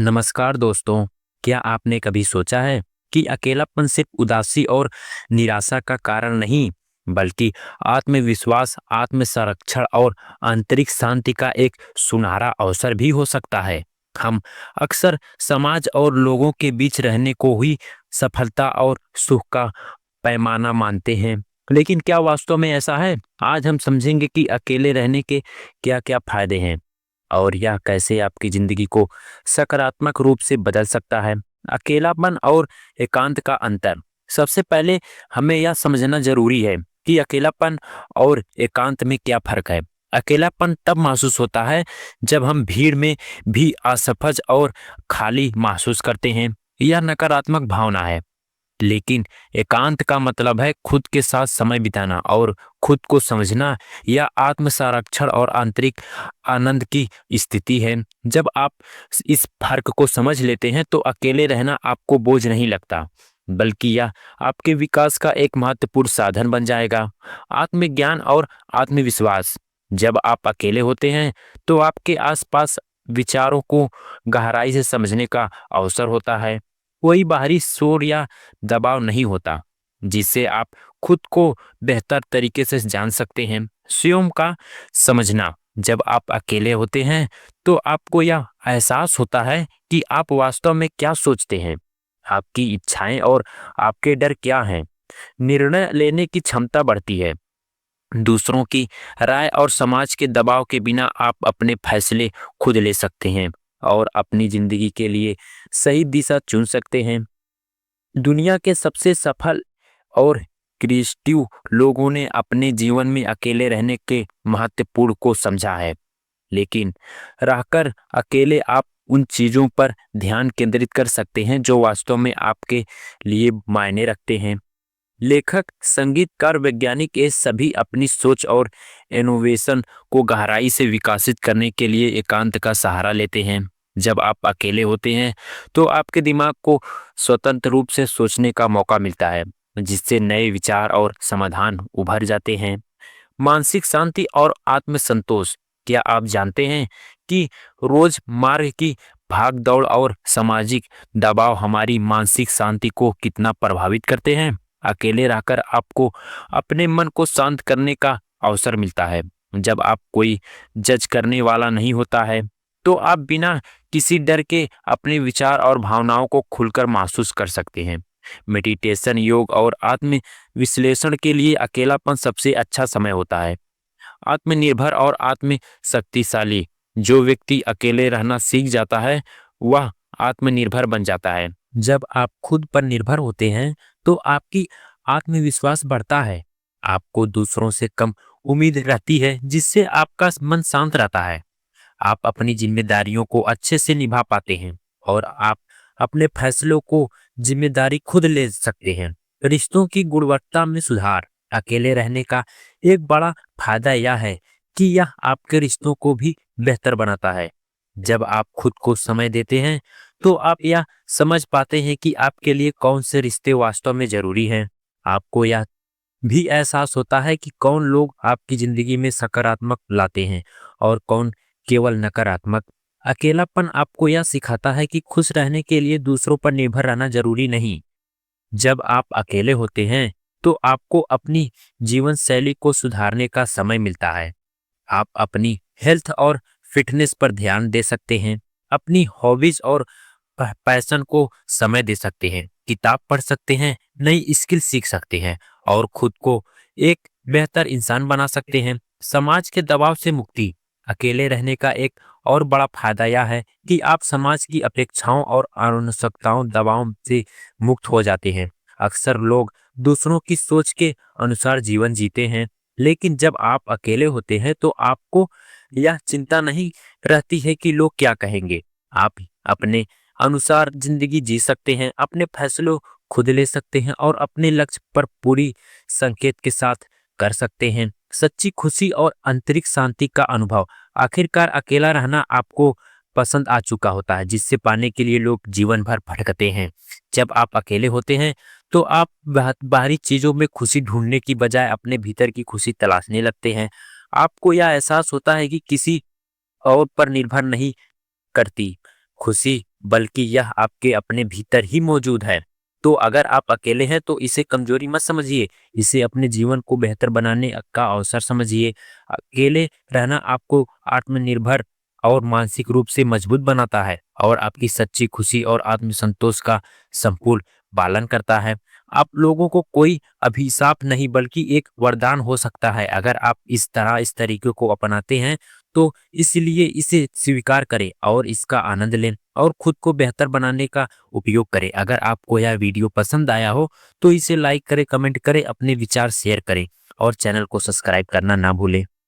नमस्कार दोस्तों। क्या आपने कभी सोचा है कि अकेलापन सिर्फ उदासी और निराशा का कारण नहीं, बल्कि आत्मविश्वास, आत्म-संरक्षण और आंतरिक शांति का एक सुनहरा अवसर भी हो सकता है। हम अक्सर समाज और लोगों के बीच रहने को ही सफलता और सुख का पैमाना मानते हैं, लेकिन क्या वास्तव में ऐसा है? आज हम समझेंगे कि अकेले रहने के क्या-क्या फायदे हैं और यह कैसे आपकी ज़िंदगी को सकारात्मक रूप से बदल सकता है। अकेलापन और एकांत का अंतर। सबसे पहले हमें यह समझना ज़रूरी है कि अकेलापन और एकांत में क्या फ़र्क है। अकेलापन तब महसूस होता है जब हम भीड़ में भी असहज और खाली महसूस करते हैं। यह नकारात्मक भावना है। लेकिन एकांत का मतलब है खुद के साथ समय बिताना और खुद को समझना। या आत्म संरक्षण और आंतरिक आनंद की स्थिति है। जब आप इस फर्क को समझ लेते हैं तो अकेले रहना आपको बोझ नहीं लगता, बल्कि यह आपके विकास का एक महत्वपूर्ण साधन बन जाएगा। आत्मज्ञान और आत्मविश्वास। जब आप अकेले होते हैं तो आपके आसपास विचारों को गहराई से समझने का अवसर होता है। कोई बाहरी शोर या दबाव नहीं होता जिससे आप खुद को बेहतर तरीके से जान सकते हैं। स्वयं का समझना। जब आप अकेले होते हैं तो आपको यह एहसास होता है कि आप वास्तव में क्या सोचते हैं, आपकी इच्छाएं और आपके डर क्या हैं। निर्णय लेने की क्षमता बढ़ती है। दूसरों की राय और समाज के दबाव के बिना आप अपने फैसले खुद ले सकते हैं और अपनी जिंदगी के लिए सही दिशा चुन सकते हैं। दुनिया के सबसे सफल और क्रिएटिव लोगों ने अपने जीवन में अकेले रहने के महत्वपूर्ण को समझा है। लेकिन रहकर अकेले आप उन चीजों पर ध्यान केंद्रित कर सकते हैं जो वास्तव में आपके लिए मायने रखते हैं। लेखक, संगीतकार, वैज्ञानिक, ये सभी अपनी सोच और इनोवेशन को गहराई से विकसित करने के लिए एकांत का सहारा लेते हैं। जब आप अकेले होते हैं तो आपके दिमाग को स्वतंत्र रूप से सोचने का मौका मिलता है, जिससे नए विचार और समाधान उभर जाते हैं। मानसिक शांति और आत्मसंतोष। क्या आप जानते हैं कि रोजमर्रा की भाग दौड़ और सामाजिक दबाव हमारी मानसिक शांति को कितना प्रभावित करते हैं? अकेले रहकर आपको अपने मन को शांत करने का अवसर मिलता है। जब आप कोई जज करने वाला नहीं होता है तो आप बिना किसी डर के अपने विचार और भावनाओं को खुलकर महसूस कर सकते हैं। मेडिटेशन, योग और आत्म विश्लेषण के लिए अकेलापन सबसे अच्छा समय होता है। आत्मनिर्भर और आत्म शक्तिशाली। जो व्यक्ति अकेले रहना सीख जाता है वह आत्मनिर्भर बन जाता है। जब आप खुद पर निर्भर होते हैं तो आपकी आत्मविश्वास बढ़ता है। आपको दूसरों से कम उम्मीद रहती है, जिससे आपका मन शांत रहता है। आप अपनी जिम्मेदारियों को अच्छे से निभा पाते हैं और आप अपने फैसलों को जिम्मेदारी खुद ले सकते हैं। रिश्तों की गुणवत्ता में सुधार। अकेले रहने का एक बड़ा फायदा यह है कि यह आपके रिश्तों को भी बेहतर बनाता है। जब आप खुद को समय देते हैं तो आप यह समझ पाते हैं कि आपके लिए कौन से रिश्ते वास्तव में जरूरी हैं। आपको यह भी एहसास होता है कि कौन लोग आपकी जिंदगी में सकारात्मक लाते हैं और कौन केवल नकारात्मक। अकेलापन आपको यह सिखाता है कि खुश रहने के लिए दूसरों पर निर्भर रहना जरूरी नहीं। जब आप अकेले होते हैं तो आपको अपनी जीवन शैली को सुधारने का समय मिलता है। आप अपनी हेल्थ और फिटनेस पर ध्यान दे सकते हैं, अपनी हॉबीज और पैशन को समय दे सकते हैं, किताब पढ़ सकते हैं, नई स्किल सीख सकते हैं और खुद को एक बेहतर इंसान बना सकते हैं। समाज के दबाव से मुक्ति। अकेले रहने का एक और बड़ा फायदा यह है कि आप समाज की अपेक्षाओं और आवश्यकताओं दबाव से मुक्त हो जाते हैं। अक्सर लोग दूसरों की सोच के अनुसार जीवन जीते हैं, लेकिन जब आप अकेले होते हैं तो आपको यह चिंता नहीं रहती है कि लोग क्या कहेंगे। आप अपने अनुसार जिंदगी जी सकते हैं, अपने फैसलों खुद ले सकते हैं और अपने लक्ष्य पर पूरी संकेत के साथ कर सकते हैं। सच्ची खुशी और आंतरिक शांति का अनुभव। आखिरकार अकेला रहना आपको पसंद आ चुका होता है, जिससे पाने के लिए लोग जीवन भर भटकते हैं। जब आप अकेले होते हैं तो आप बाहरी चीजों में खुशी ढूंढने की बजाय अपने भीतर की खुशी तलाशने लगते हैं। आपको यह एहसास होता है कि किसी और पर निर्भर नहीं करती। खुशी बल्कि यह आपके अपने भीतर ही मौजूद है। तो अगर आप अकेले हैं तो इसे कमजोरी मत समझिए, इसे अपने जीवन को बेहतर बनाने का अवसर समझिए। अकेले रहना आपको आत्मनिर्भर और मानसिक रूप से मजबूत बनाता है और आपकी सच्ची खुशी और आत्मसंतोष का संपूर्ण पालन करता है। आप लोगों को कोई अभिशाप नहीं बल्कि एक वरदान हो सकता है अगर आप इस तरीके को अपनाते हैं। तो इसलिए इसे स्वीकार करें और इसका आनंद लें और खुद को बेहतर बनाने का उपयोग करें। अगर आपको यह वीडियो पसंद आया हो तो इसे लाइक करें, कमेंट करें, अपने विचार शेयर करें और चैनल को सब्सक्राइब करना ना भूलें।